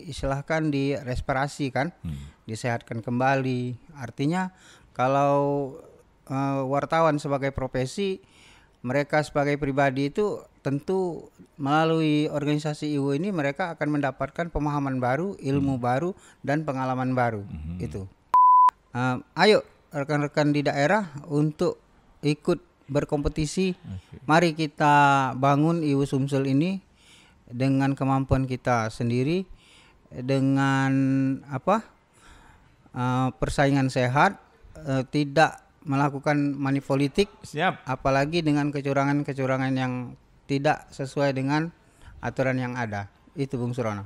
silahkan direspirasi kan, disehatkan kembali. Artinya kalau wartawan sebagai profesi, mereka sebagai pribadi itu tentu melalui organisasi IWO ini mereka akan mendapatkan pemahaman baru, ilmu baru, dan pengalaman baru. Itu. Ayo rekan-rekan di daerah untuk ikut berkompetisi. Mari kita bangun IWO Sumsel ini dengan kemampuan kita sendiri, dengan persaingan sehat, tidak melakukan money politik. Siap. Apalagi dengan kecurangan-kecurangan yang tidak sesuai dengan aturan yang ada. Itu Bung Surono.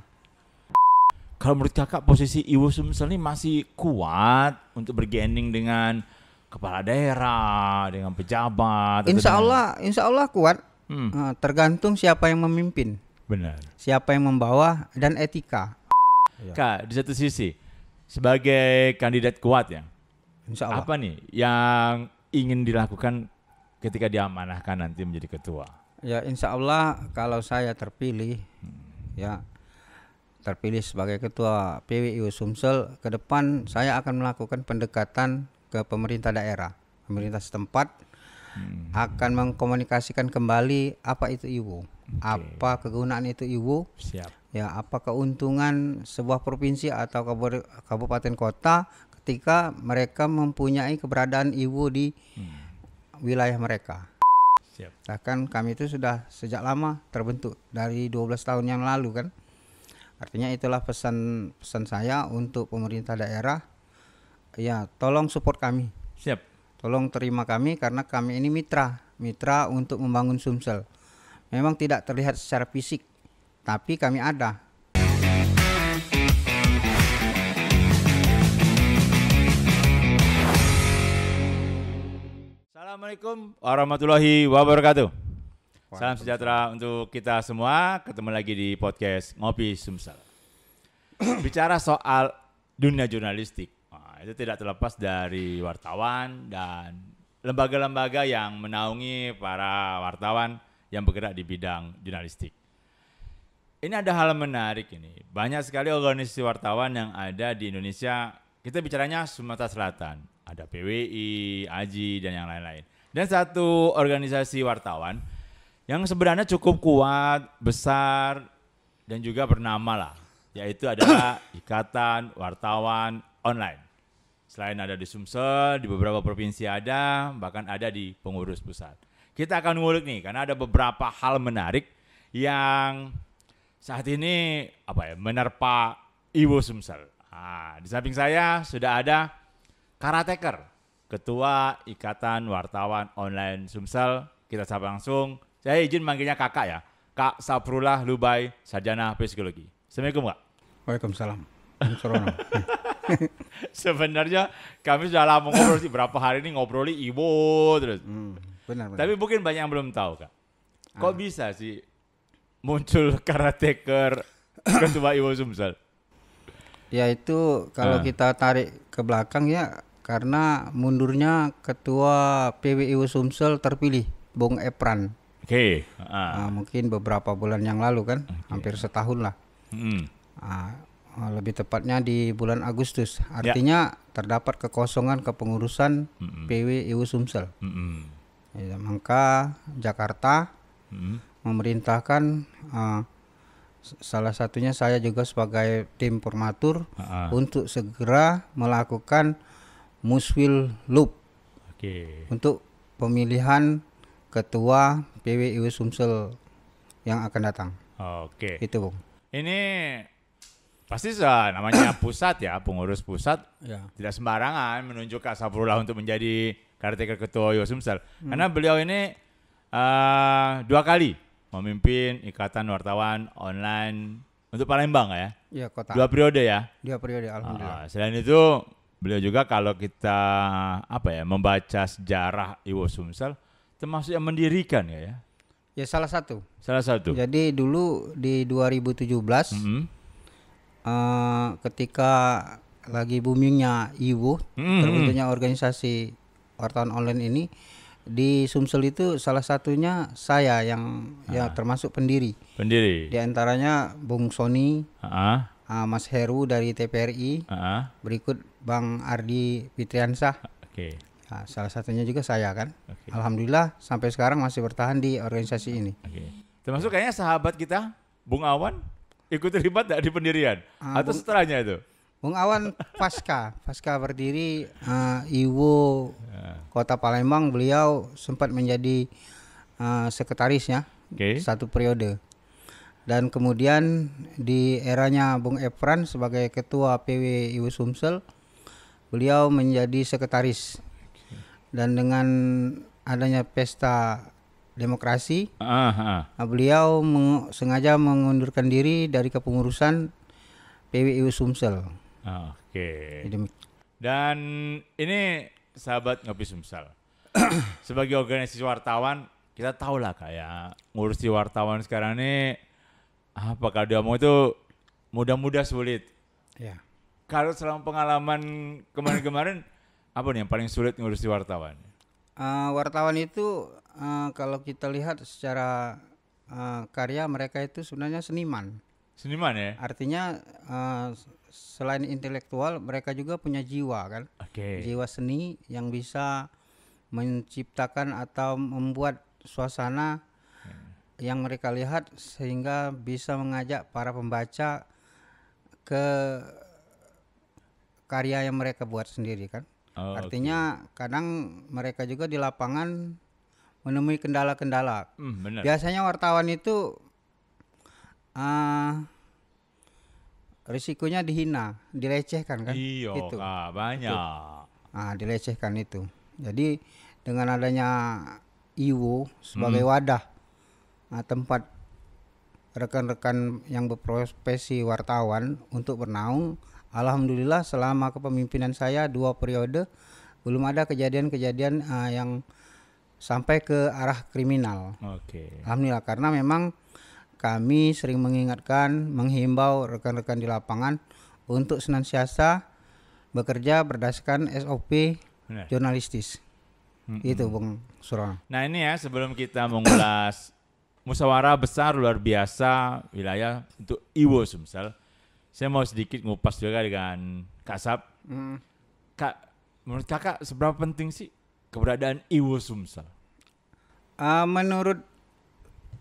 Kalau menurut kakak posisi IWO Sumsel ini masih kuat untuk bergaining dengan kepala daerah, dengan pejabat? Insya Allah kuat. Tergantung siapa yang memimpin. Benar. Siapa yang membawa dan etika. Kak, di satu sisi sebagai kandidat kuat ya, Insya Allah. apa nih yang ingin dilakukan ketika diamanahkan nanti menjadi ketua? Ya insya Allah kalau saya terpilih, terpilih sebagai ketua PWI Sumsel, ke depan saya akan melakukan pendekatan ke pemerintah daerah, pemerintah setempat, akan mengkomunikasikan kembali apa itu IWO, apa kegunaan itu IWO, ya apa keuntungan sebuah provinsi atau kabupaten kota ketika mereka mempunyai keberadaan IWO di wilayah mereka. Bahkan kami itu sudah sejak lama terbentuk dari 12 tahun yang lalu kan. Artinya itulah pesan saya untuk pemerintah daerah. Ya, tolong support kami. Siap. Tolong terima kami karena kami ini mitra untuk membangun Sumsel. Memang tidak terlihat secara fisik, tapi kami ada. Assalamualaikum warahmatullahi wabarakatuh. Salam sejahtera untuk kita semua. Ketemu lagi di podcast Ngopi Sumsel. Bicara soal dunia jurnalistik, itu tidak terlepas dari wartawan dan lembaga-lembaga yang menaungi para wartawan yang bergerak di bidang jurnalistik. Ini ada hal menarik ini. Banyak sekali organisasi wartawan yang ada di Indonesia. Kita bicaranya Sumatera Selatan. Ada PWI, AJI, dan yang lain-lain. Dan satu organisasi wartawan yang sebenarnya cukup kuat, besar, dan juga bernama lah. Yaitu adalah Ikatan Wartawan Online. Selain ada di Sumsel, di beberapa provinsi ada, bahkan ada di pengurus pusat. Kita akan ngulik nih, karena ada beberapa hal menarik yang saat ini menerpa IWO Sumsel. Di samping saya sudah ada Karateker, Ketua Ikatan Wartawan Online Sumsel. Kita sapa langsung. Saya izin manggilnya kakak ya, Kak Saprullah Lubai, Sarjana Psikologi. Assalamualaikum Kak. Waalaikumsalam. Sebenarnya kami sudah lama ngobrol sih, berapa hari ini ngobroli IWO terus. Benar. Tapi mungkin banyak yang belum tahu Kak. Kok bisa sih muncul Karateker Ketua IWO Sumsel? Ya itu kalau kita tarik ke belakang ya, karena mundurnya Ketua PWI Sumsel terpilih, Bung Epran. Oke. Mungkin beberapa bulan yang lalu kan, hampir setahun lah. Lebih tepatnya di bulan Agustus. Artinya terdapat kekosongan kepengurusan PWI Sumsel. Ya, maka Jakarta memerintahkan salah satunya saya juga sebagai tim formatur untuk segera melakukan Muswil Loop untuk pemilihan ketua PWI Sumsel yang akan datang. Itu Bung. Ini pasti namanya pusat ya, pengurus pusat tidak sembarangan menunjuk Kak Saprullah untuk menjadi Karateker Ketua IWO Sumsel. Karena beliau ini 2 kali memimpin Ikatan Wartawan Online untuk Palembang ya. Iya, kota. 2 periode ya. 2 periode, alhamdulillah. Selain itu beliau juga kalau kita membaca sejarah IWO Sumsel termasuk yang mendirikan ya. Ya salah satu. Jadi dulu di 2017 ketika lagi boomingnya IWO, terbentuknya organisasi wartawan online ini, di Sumsel itu salah satunya saya yang ya termasuk pendiri. Pendiri. Di antaranya Bung Sony, Mas Heru dari TPRI, berikut Bang Ardi Fitriansah. Oke. Nah, salah satunya juga saya kan. Alhamdulillah sampai sekarang masih bertahan di organisasi ini. Termasuk kayaknya sahabat kita Bung Awan ikut terlibat di pendirian atau setelahnya itu? Bung Awan pasca berdiri IWO Kota Palembang, beliau sempat menjadi sekretarisnya satu periode. Dan kemudian di eranya Bung Efran sebagai ketua PW IWO Sumsel, beliau menjadi sekretaris. Dan dengan adanya pesta demokrasi, beliau sengaja mengundurkan diri dari kepengurusan PW IWO Sumsel. Dan ini sahabat Ngopi Sumsel, sebagai organisasi wartawan, kita tahu lah kayak ngurusi wartawan sekarang ini, apakah dia mau itu mudah-mudah sulit. Ya. Kalau selama pengalaman kemarin-kemarin, apa nih yang paling sulit ngurusi wartawan? Wartawan itu kalau kita lihat secara karya, mereka itu sebenarnya seniman. Seniman ya? Artinya selain intelektual, mereka juga punya jiwa kan. Jiwa seni yang bisa menciptakan atau membuat suasana yang mereka lihat sehingga bisa mengajak para pembaca ke karya yang mereka buat sendiri kan. Artinya kadang mereka juga di lapangan menemui kendala-kendala. Biasanya wartawan itu risikonya dihina, dilecehkan kan. Iya, itu. Banyak. Dilecehkan itu. Jadi dengan adanya IWO sebagai wadah tempat rekan-rekan yang berprofesi wartawan untuk bernaung, alhamdulillah selama kepemimpinan saya 2 periode belum ada kejadian-kejadian yang sampai ke arah kriminal. Alhamdulillah, karena memang kami sering mengingatkan, menghimbau rekan-rekan di lapangan untuk senantiasa bekerja berdasarkan SOP jurnalistis. Itu Bung Surono. Nah ini ya, sebelum kita mengulas musyawarah besar luar biasa wilayah untuk IWO Sumsel, saya mau sedikit ngupas juga dengan Kak Sap. Kak, menurut kakak seberapa penting sih keberadaan IWO Sumsel? Menurut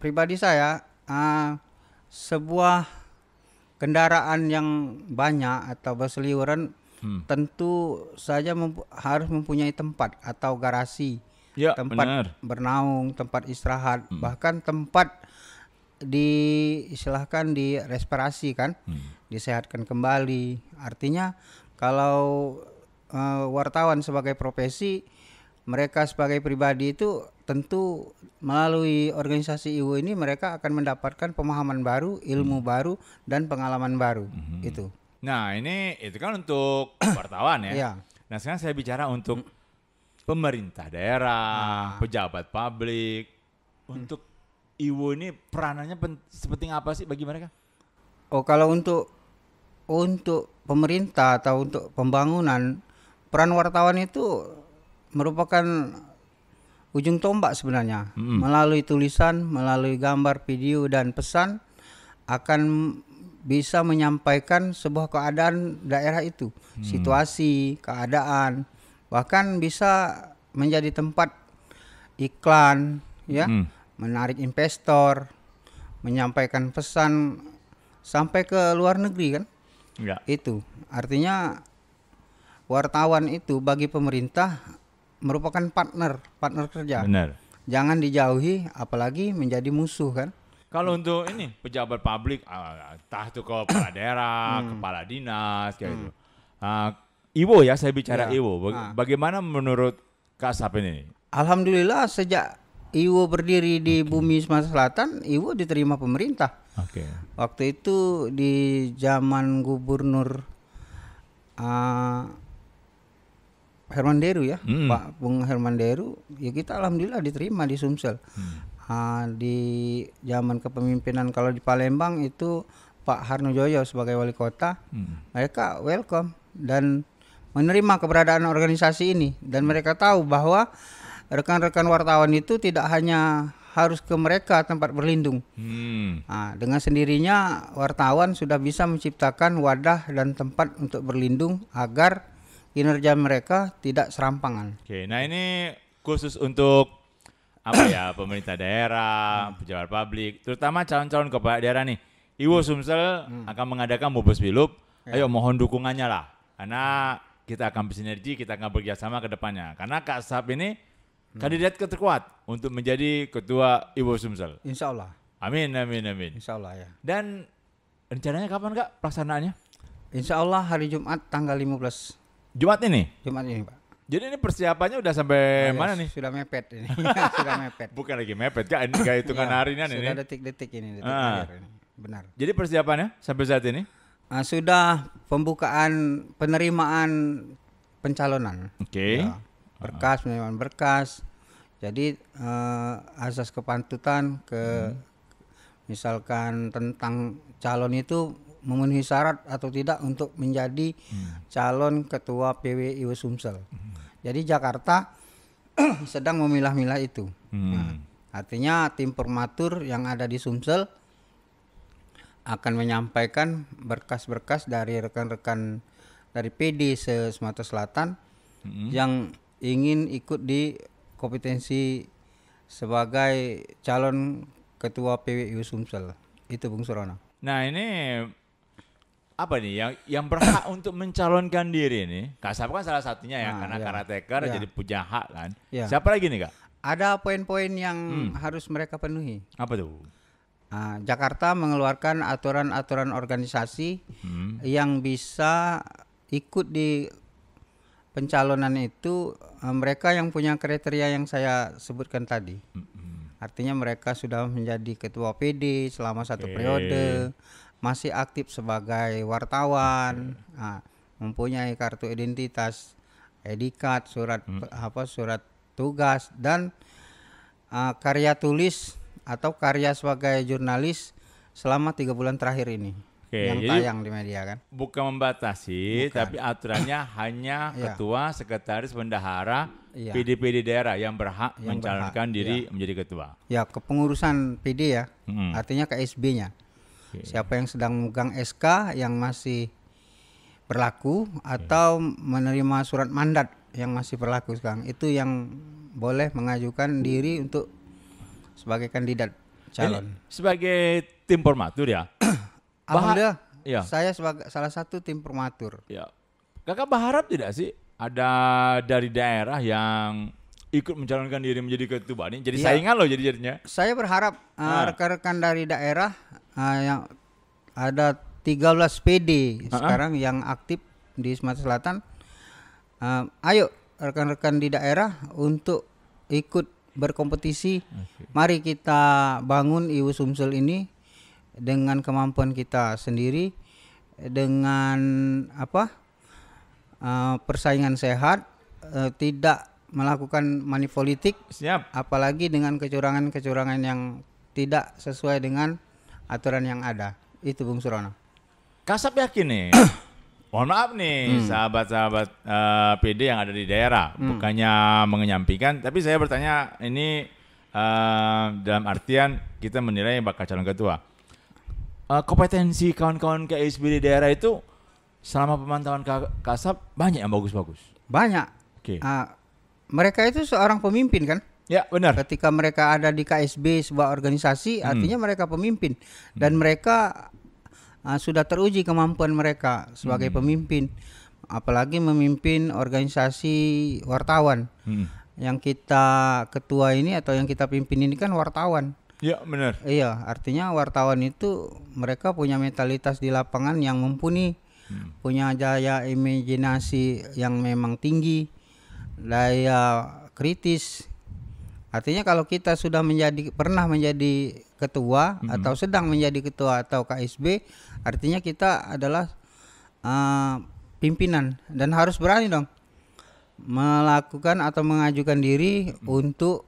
pribadi saya, sebuah kendaraan yang banyak atau berseliweran tentu saja harus mempunyai tempat atau garasi, tempat bernaung, tempat istirahat, bahkan tempat diistilahkan direspirasi kan, disehatkan kembali. Artinya kalau wartawan sebagai profesi, mereka sebagai pribadi itu tentu melalui organisasi IWO ini mereka akan mendapatkan pemahaman baru, ilmu baru, dan pengalaman baru. Itu. Nah ini itu kan untuk wartawan ya. Nah sekarang saya bicara untuk pemerintah daerah, pejabat publik. Untuk IWO ini peranannya seperti apa sih bagi mereka? Kalau untuk pemerintah atau untuk pembangunan, peran wartawan itu merupakan ujung tombak sebenarnya. Melalui tulisan, melalui gambar, video, dan pesan akan bisa menyampaikan sebuah keadaan daerah itu, situasi, keadaan, bahkan bisa menjadi tempat iklan, menarik investor, menyampaikan pesan sampai ke luar negeri kan. Itu artinya wartawan itu bagi pemerintah merupakan partner kerja. Jangan dijauhi, apalagi menjadi musuh kan. Kalau untuk ini pejabat publik, entah itu kepala daerah, kepala dinas, kayak gitu. IWO ya, saya bicara IWO. Bagaimana menurut Kak Sap ini? Alhamdulillah sejak IWO berdiri di Bumi Sumatera Selatan, IWO diterima pemerintah. Waktu itu di zaman Gubernur Herman Deru ya, Pak Bung Herman Deru, ya kita alhamdulillah diterima di Sumsel. Di zaman kepemimpinan kalau di Palembang itu Pak Harnojoyo sebagai wali kota, mereka welcome dan menerima keberadaan organisasi ini, dan mereka tahu bahwa rekan-rekan wartawan itu tidak hanya harus ke mereka tempat berlindung. Dengan sendirinya wartawan sudah bisa menciptakan wadah dan tempat untuk berlindung agar kinerja mereka tidak serampangan. Oke, nah ini khusus untuk apa ya, pemerintah daerah, pejabat publik, terutama calon-calon kepala daerah nih. Iwo Sumsel akan mengadakan Mubes Pilup. Ayo mohon dukungannya lah, karena kita akan bersinergi, kita akan bekerjasama ke depannya. Karena Kak Sab ini kandidat terkuat untuk menjadi ketua Iwo Sumsel. Insya Allah. Amin, amin, amin. Insya Allah ya. Dan rencananya kapan Kak pelaksanaannya? Insya Allah hari Jumat tanggal 15. Jumat ini? Jumat ini Pak. Jadi ini persiapannya udah sampai mana nih? Sudah mepet ini. Sudah mepet. Bukan lagi mepet Kak, ini kayak hitungan harinya ini. Sudah detik-detik ini. Detik ini. Benar. Jadi persiapannya sampai saat ini? Sudah pembukaan penerimaan pencalonan. Oke. Ya, berkas, penerimaan berkas. Jadi asas kepantutan misalkan tentang calon itu memenuhi syarat atau tidak untuk menjadi calon ketua PW Iwo Sumsel. Jadi Jakarta sedang memilah-milah itu. Nah, artinya tim formatur yang ada di Sumsel akan menyampaikan berkas-berkas dari rekan-rekan dari PD se-Sumatera Selatan yang ingin ikut di kompetensi sebagai calon ketua PW Iwo Sumsel. Itu Bung Surono. Nah ini apa nih yang berhak untuk mencalonkan diri ini? Kak Sab kan salah satunya ya, karena karateka jadi punya hak kan. Siapa lagi nih Kak? Ada poin-poin yang harus mereka penuhi. Apa tuh? Jakarta mengeluarkan aturan-aturan organisasi yang bisa ikut di pencalonan itu, mereka yang punya kriteria yang saya sebutkan tadi. Artinya mereka sudah menjadi ketua PD selama 1 periode, masih aktif sebagai wartawan, mempunyai kartu identitas, ID-card, surat tugas, dan karya tulis atau karya sebagai jurnalis selama 3 bulan terakhir ini. Yang tayang di media kan. Bukan membatasi, tapi aturannya hanya ketua, sekretaris, bendahara, PD-PD daerah yang berhak mencalonkan diri menjadi ketua. Ya, kepengurusan PD ya, artinya KSB-nya. Siapa yang sedang memegang SK yang masih berlaku atau menerima surat mandat yang masih berlaku sekarang, itu yang boleh mengajukan diri untuk sebagai kandidat calon. Ini sebagai tim formatur ya. Alhamdulillah, saya sebagai salah satu tim formatur. Ya. Kakak berharap tidak sih ada dari daerah yang ikut mencalonkan diri menjadi ketua ini? Jadi saingan loh jadinya. Saya berharap rekan-rekan dari daerah yang ada 13 PD sekarang yang aktif di Sumatera Selatan. Ayo rekan-rekan di daerah untuk ikut berkompetisi. Mari kita bangun Iwo Sumsel ini dengan kemampuan kita sendiri, dengan persaingan sehat, tidak melakukan money politik. Siap. Apalagi dengan kecurangan-kecurangan yang tidak sesuai dengan aturan yang ada. Itu Bung Surono. Kasab yakin nih. Mohon maaf nih sahabat-sahabat PD yang ada di daerah, bukannya menyampaikan, tapi saya bertanya ini dalam artian kita menilai bakal calon ketua. Kompetensi kawan-kawan KSB di daerah itu selama pemantauan Kasab banyak yang bagus-bagus. Banyak. Mereka itu seorang pemimpin kan? Ya benar. Ketika mereka ada di KSB sebuah organisasi, artinya mereka pemimpin dan mereka sudah teruji kemampuan mereka sebagai pemimpin, apalagi memimpin organisasi wartawan. Yang kita ketua ini atau yang kita pimpin ini kan wartawan. Ya benar. Iya, artinya wartawan itu mereka punya mentalitas di lapangan yang mumpuni, punya daya imajinasi yang memang tinggi, daya kritis. Artinya kalau kita sudah pernah menjadi ketua atau sedang menjadi ketua atau KSB, artinya kita adalah pimpinan dan harus berani dong melakukan atau mengajukan diri untuk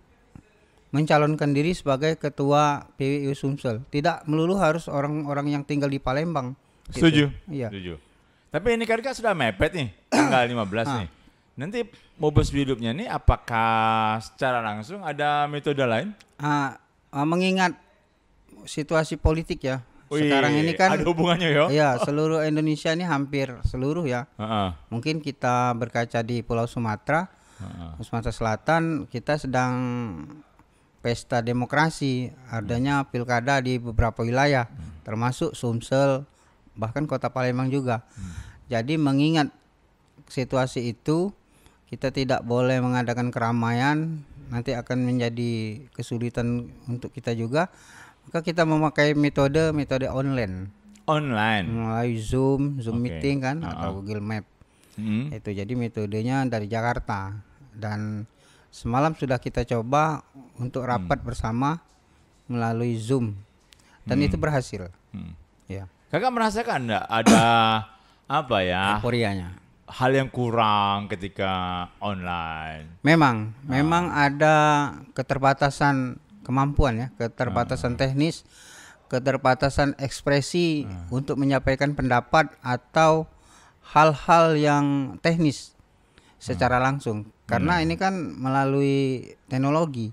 mencalonkan diri sebagai ketua PW Iwo Sumsel. Tidak melulu harus orang-orang yang tinggal di Palembang. Setuju. Iya. Setuju. Tapi ini kan sudah mepet nih, tanggal 15 nih. Nanti Mobes hidupnya ini apakah secara langsung ada metode lain? Mengingat situasi politik ya. Sekarang ini kan ada hubungannya ya? Iya, seluruh Indonesia ini hampir seluruh ya. Mungkin kita berkaca di Pulau Sumatera, Sumatera Selatan, kita sedang pesta demokrasi, adanya pilkada di beberapa wilayah, termasuk Sumsel, bahkan Kota Palembang juga. Jadi mengingat situasi itu, kita tidak boleh mengadakan keramaian, nanti akan menjadi kesulitan untuk kita juga. Maka kita memakai metode online. Melalui Zoom meeting kan, atau Google Map. Itu jadi metodenya dari Jakarta. Dan semalam sudah kita coba untuk rapat bersama melalui Zoom. Dan itu berhasil. Ya. Kakak merasakan enggak ada apa ya? Euforianya. Hal yang kurang ketika online. Memang ada keterbatasan kemampuan ya, keterbatasan teknis, keterbatasan ekspresi untuk menyampaikan pendapat atau hal-hal yang teknis secara langsung. Karena ini kan melalui teknologi,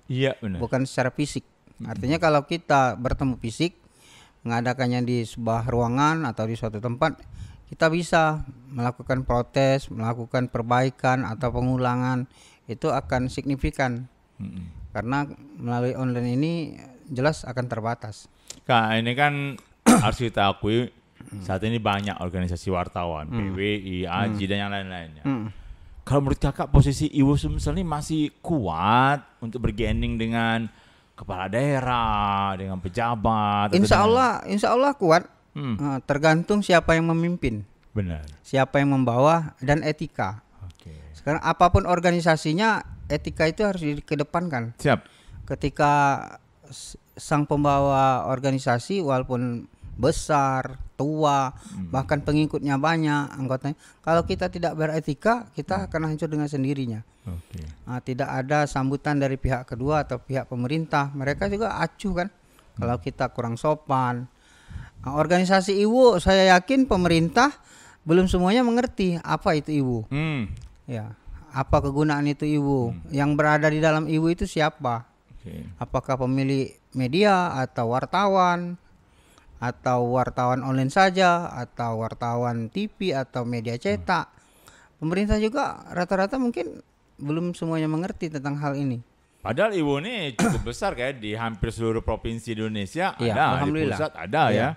bukan secara fisik. Artinya kalau kita bertemu fisik, mengadakannya di sebuah ruangan atau di suatu tempat, kita bisa melakukan protes, melakukan perbaikan atau pengulangan, itu akan signifikan. Karena melalui online ini jelas akan terbatas. Kak, ini kan harus kita akui saat ini banyak organisasi wartawan, PWI, AJI dan yang lain-lainnya. Kalau menurut kakak posisi Iwo Sumsel ini masih kuat untuk bergaining dengan kepala daerah, dengan pejabat? Insya Allah kuat. Tergantung siapa yang memimpin. Benar. Siapa yang membawa dan etika. Sekarang apapun organisasinya, etika itu harus dikedepankan. Siap. Ketika sang pembawa organisasi walaupun besar, tua, bahkan pengikutnya banyak, anggotanya, kalau kita tidak beretika, kita akan hancur dengan sendirinya. Tidak ada sambutan dari pihak kedua atau pihak pemerintah, mereka juga acuh kan. Kalau kita kurang sopan. Organisasi Iwo, saya yakin pemerintah belum semuanya mengerti apa itu Iwo. Ya, apa kegunaan itu Iwo? Yang berada di dalam Iwo itu siapa? Apakah pemilik media atau wartawan online saja, atau wartawan TV atau media cetak? Pemerintah juga rata-rata mungkin belum semuanya mengerti tentang hal ini. Padahal Iwo ini cukup besar kayak di hampir seluruh provinsi di Indonesia ada, di pusat ada ya.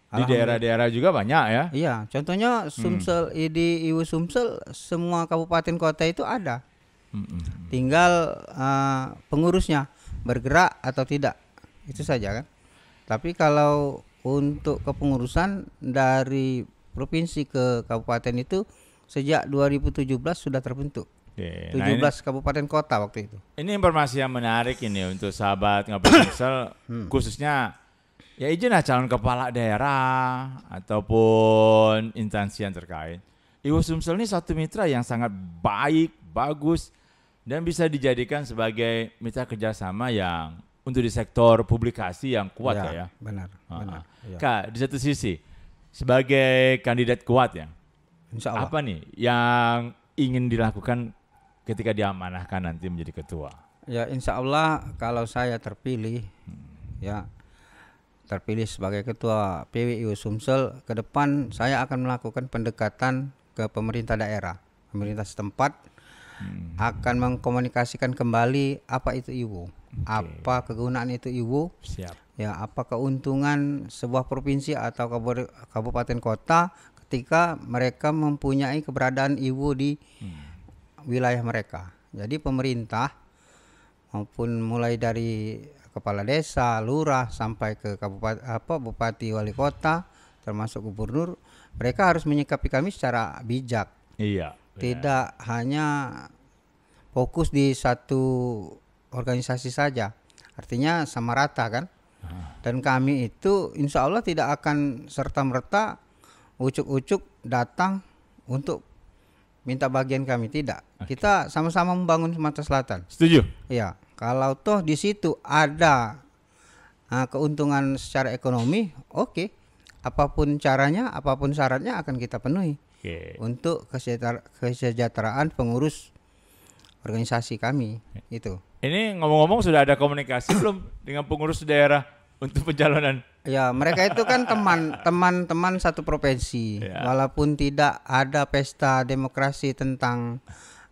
Di daerah-daerah juga banyak ya. Iya, contohnya Sumsel, di Iwo Sumsel semua kabupaten kota itu ada. Tinggal pengurusnya bergerak atau tidak, itu saja kan. Tapi kalau untuk kepengurusan dari provinsi ke kabupaten itu sejak 2017 sudah terbentuk. 17 kabupaten kota waktu itu. Ini informasi yang menarik ini untuk sahabat Ngopi Sumsel, khususnya ya izinlah calon kepala daerah ataupun instansi yang terkait. Iwo Sumsel ini satu mitra yang sangat baik, bagus, dan bisa dijadikan sebagai mitra kerjasama yang untuk di sektor publikasi yang kuat ya. Benar. Ya. Kak, di satu sisi sebagai kandidat kuat ya, Insya Allah. Apa nih yang ingin dilakukan ketika diamanahkan nanti menjadi ketua? Ya, insya Allah kalau saya terpilih, terpilih sebagai ketua PWI Sumsel, ke depan saya akan melakukan pendekatan ke pemerintah daerah, pemerintah setempat, akan mengkomunikasikan kembali apa itu Iwo, apa kegunaan itu Iwo, ya apa keuntungan sebuah provinsi atau kabupaten kota ketika mereka mempunyai keberadaan Iwo di wilayah mereka. Jadi pemerintah maupun mulai dari kepala desa, lurah sampai ke bupati, wali kota, termasuk gubernur, mereka harus menyikapi kami secara bijak. Iya. Tidak hanya fokus di satu organisasi saja. Artinya sama rata kan. Dan kami itu insya Allah tidak akan serta-merta ucuk-ucuk datang untuk minta bagian kami, tidak. Kita sama-sama membangun Sumatera Selatan. Setuju? Iya. Kalau toh di situ ada keuntungan secara ekonomi, oke. Apapun caranya, apapun syaratnya akan kita penuhi. untuk kesejahteraan pengurus organisasi kami itu. Ini ngomong-ngomong sudah ada komunikasi belum dengan pengurus daerah untuk pencalonan? Ya, mereka itu kan teman-teman satu provinsi. Walaupun tidak ada pesta demokrasi tentang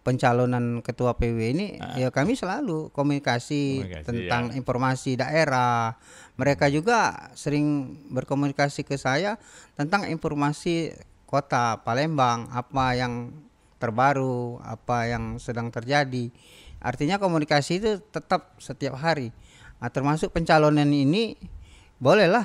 pencalonan ketua PW ini, ya kami selalu komunikasi tentang informasi daerah. Mereka juga sering berkomunikasi ke saya tentang informasi kota Palembang, apa yang terbaru, apa yang sedang terjadi. Artinya komunikasi itu tetap setiap hari. Nah, termasuk pencalonan ini bolehlah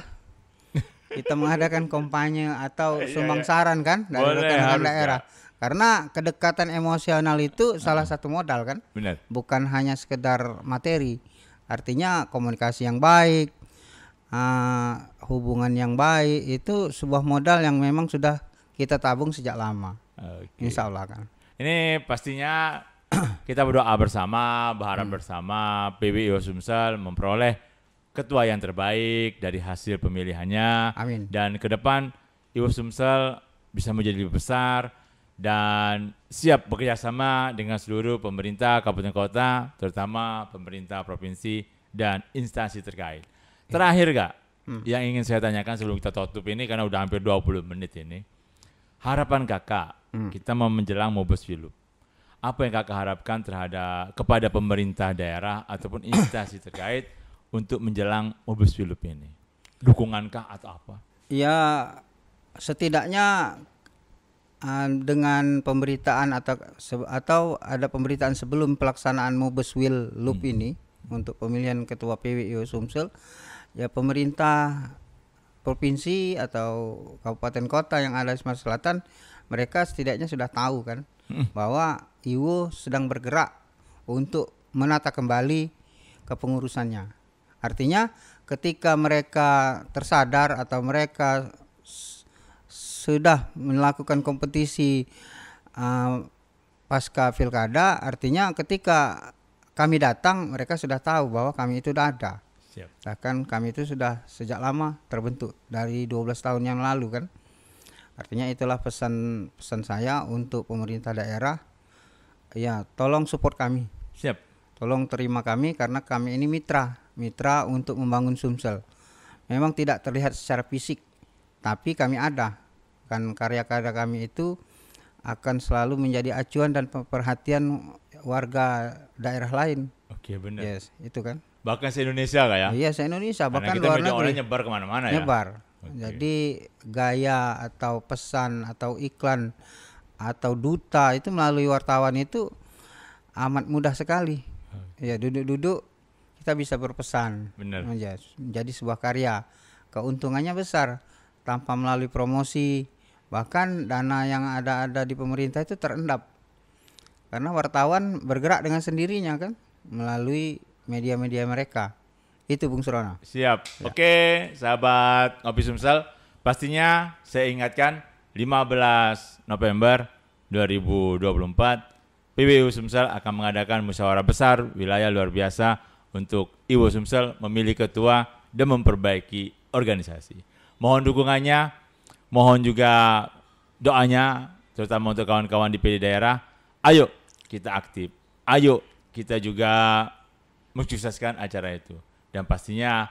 kita mengadakan kampanye atau sumbang saran kan dari rekan-rekan daerah. Karena kedekatan emosional itu salah satu modal kan. Benar. Bukan hanya sekedar materi. Artinya komunikasi yang baik, hubungan yang baik itu sebuah modal yang memang sudah kita tabung sejak lama. Insya Allah kan. Ini pastinya kita berdoa bersama, berharap bersama PWI Sumsel memperoleh ketua yang terbaik dari hasil pemilihannya. Amin. Dan ke depan Iwo Sumsel bisa menjadi lebih besar dan siap bekerjasama dengan seluruh pemerintah kabupaten kota, terutama pemerintah provinsi dan instansi terkait. Terakhir Kak, yang ingin saya tanyakan sebelum kita tutup ini karena udah hampir 20 menit ini. Harapan Kakak, kita mau menjelang Mobes Filup. Apa yang Kakak harapkan kepada pemerintah daerah ataupun instansi terkait untuk menjelang Mobes Filup ini? Dukungankah atau apa? Ya, setidaknya dengan pemberitaan atau ada pemberitaan sebelum pelaksanaan Mobes Filup ini untuk pemilihan ketua PWI Sumsel, ya pemerintah provinsi atau kabupaten kota yang ada di Sumatera Selatan, mereka setidaknya sudah tahu kan bahwa Iwo sedang bergerak untuk menata kembali kepengurusannya. Artinya ketika mereka tersadar atau mereka sudah melakukan kompetisi pasca pilkada, artinya ketika kami datang mereka sudah tahu bahwa kami itu sudah ada. Bahkan kami itu sudah sejak lama terbentuk dari 12 tahun yang lalu kan. Artinya itulah pesan saya untuk pemerintah daerah. Ya, tolong support kami. Siap. Tolong terima kami karena kami ini mitra untuk membangun Sumsel. Memang tidak terlihat secara fisik, tapi kami ada. Kan karya-karya kami itu akan selalu menjadi acuan dan perhatian warga daerah lain. Oke, benar. Yes, itu kan. Bahkan se-Indonesia Kak ya? Iya, se-Indonesia, bahkan luar negeri. Nyebar kemana-mana ya? Nyebar. Jadi gaya atau pesan atau iklan atau duta itu melalui wartawan itu amat mudah sekali. Ya, duduk-duduk kita bisa berpesan. Benar. Jadi sebuah karya. Keuntungannya besar tanpa melalui promosi. Bahkan dana yang ada di pemerintah itu terendap. Karena wartawan bergerak dengan sendirinya kan melalui media-media mereka. Itu Bung Surono. Siap. Ya. Oke, sahabat Ngopi Sumsel, pastinya saya ingatkan 15 November 2024 PWI Sumsel akan mengadakan musyawarah besar wilayah luar biasa untuk Iwo Sumsel memilih ketua dan memperbaiki organisasi. Mohon dukungannya, mohon juga doanya terutama untuk kawan-kawan di PD daerah. Ayo kita aktif. Ayo kita juga mensukseskan acara itu. Dan pastinya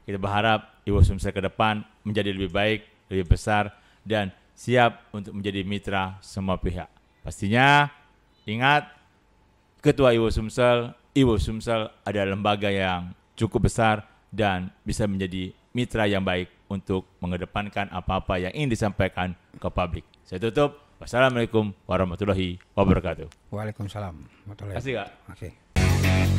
kita berharap Iwo Sumsel ke depan menjadi lebih baik, lebih besar, dan siap untuk menjadi mitra semua pihak. Pastinya ingat, Ketua Iwo Sumsel adalah lembaga yang cukup besar dan bisa menjadi mitra yang baik untuk mengedepankan apa-apa yang ingin disampaikan ke publik. Saya tutup. Wassalamualaikum warahmatullahi wabarakatuh. Waalaikumsalam warahmatullahi wabarakatuh. Terima kasih Kak. Oke.